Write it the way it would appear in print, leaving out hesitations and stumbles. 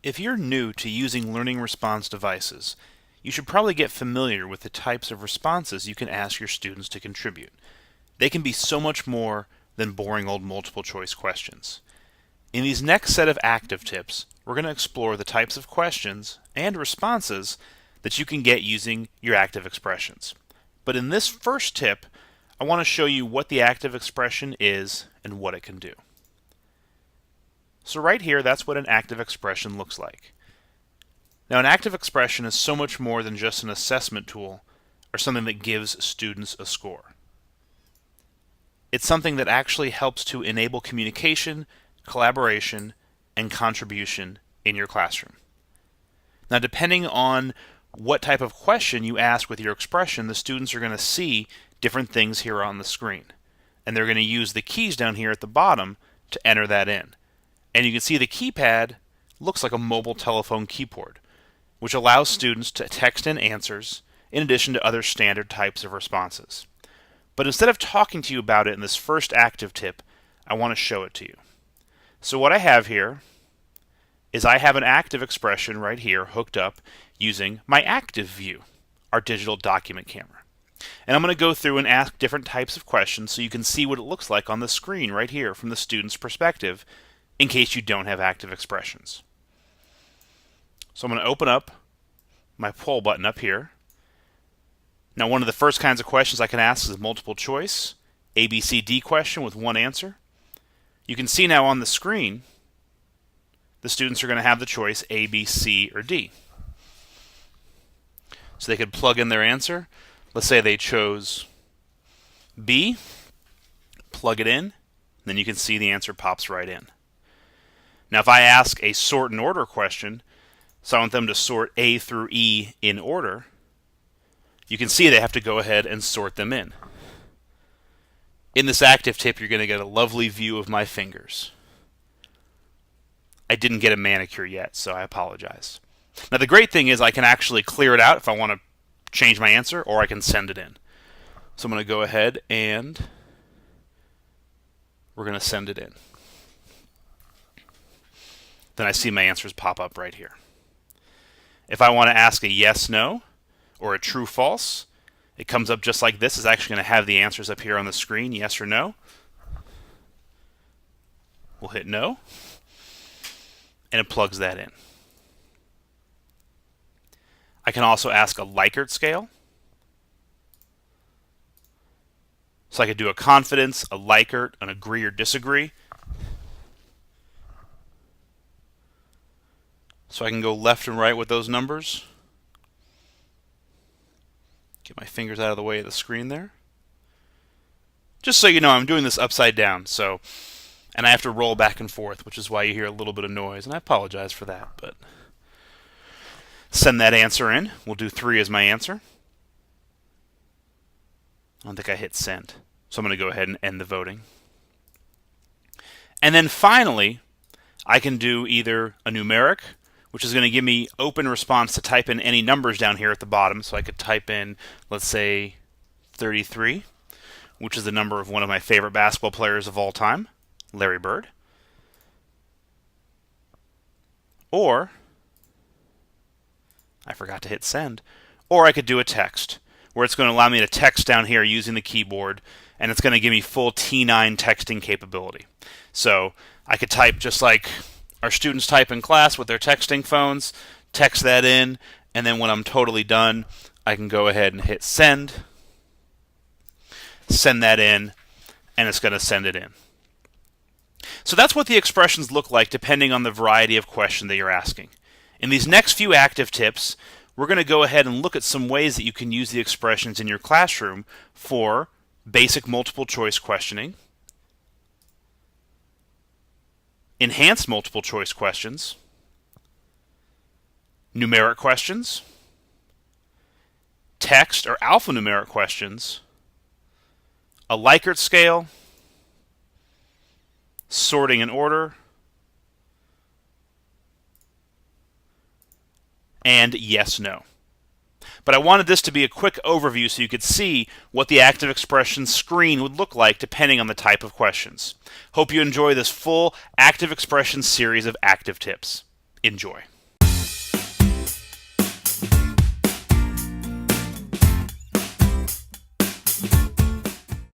If you're new to using learning response devices, you should probably get familiar with the types of responses you can ask your students to contribute. They can be so much more than boring old multiple choice questions. In these next set of active tips, we're going to explore the types of questions and responses that you can get using your active expressions. But in this first tip, I want to show you what the active expression is and what it can do. So right here, that's what an active expression looks like. Now, an active expression is so much more than just an assessment tool or something that gives students a score. It's something that actually helps to enable communication, collaboration, and contribution in your classroom. Now, depending on what type of question you ask with your expression, the students are going to see different things here on the screen. And they're going to use the keys down here at the bottom to enter that in. And you can see the keypad looks like a mobile telephone keyboard, which allows students to text in answers in addition to other standard types of responses. But instead of talking to you about it in this first active tip, I want to show it to you. So what I have here is I have an active expression right here hooked up using my active view, our digital document camera. And I'm going to go through and ask different types of questions so you can see what it looks like on the screen right here from the student's perspective in case you don't have active expressions. So I'm going to open up my poll button up here. Now, one of the first kinds of questions I can ask is a multiple choice, A, B, C, D question with one answer. You can see now on the screen, the students are going to have the choice A, B, C, or D. So they could plug in their answer. Let's say they chose B, plug it in, then you can see the answer pops right in. Now, if I ask a sort and order question, so I want them to sort A through E in order, you can see they have to go ahead and sort them in. In this active tip, you're going to get a lovely view of my fingers. I didn't get a manicure yet, so I apologize. Now, the great thing is I can actually clear it out if I want to change my answer, or I can send it in. So I'm going to go ahead and we're going to send it in. Then I see my answers pop up right here. If I want to ask a yes, no, or a true, false, it comes up just like this. It's actually going to have the answers up here on the screen, yes or no. We'll hit no, and it plugs that in. I can also ask a Likert scale. So I could do a confidence, a Likert, an agree or disagree. So I can go left and right with those numbers. Get my fingers out of the way of the screen there. Just so you know, I'm doing this upside down, and I have to roll back and forth, which is why you hear a little bit of noise, and I apologize for that, but send that answer in. We'll do 3 as my answer. I don't think I hit send, so I'm going to go ahead and end the voting. And then finally, I can do either a numeric, which is going to give me open response to type in any numbers down here at the bottom. So I could type in, let's say, 33, which is the number of one of my favorite basketball players of all time, Larry Bird. Or, I forgot to hit send, or I could do a text, where it's going to allow me to text down here using the keyboard, and it's going to give me full T9 texting capability. So I could type just like our students type in class with their texting phones, text that in, and then when I'm totally done, I can go ahead and hit send that in, and it's going to send it in. So that's what the expressions look like depending on the variety of question that you're asking. In these next few active tips, we're going to go ahead and look at some ways that you can use the expressions in your classroom for basic multiple choice questioning, enhanced multiple choice questions, numeric questions, text or alphanumeric questions, a Likert scale, sorting in order, and yes, no. But I wanted this to be a quick overview so you could see what the active expression screen would look like depending on the type of questions. Hope you enjoy this full active expression series of active tips. Enjoy.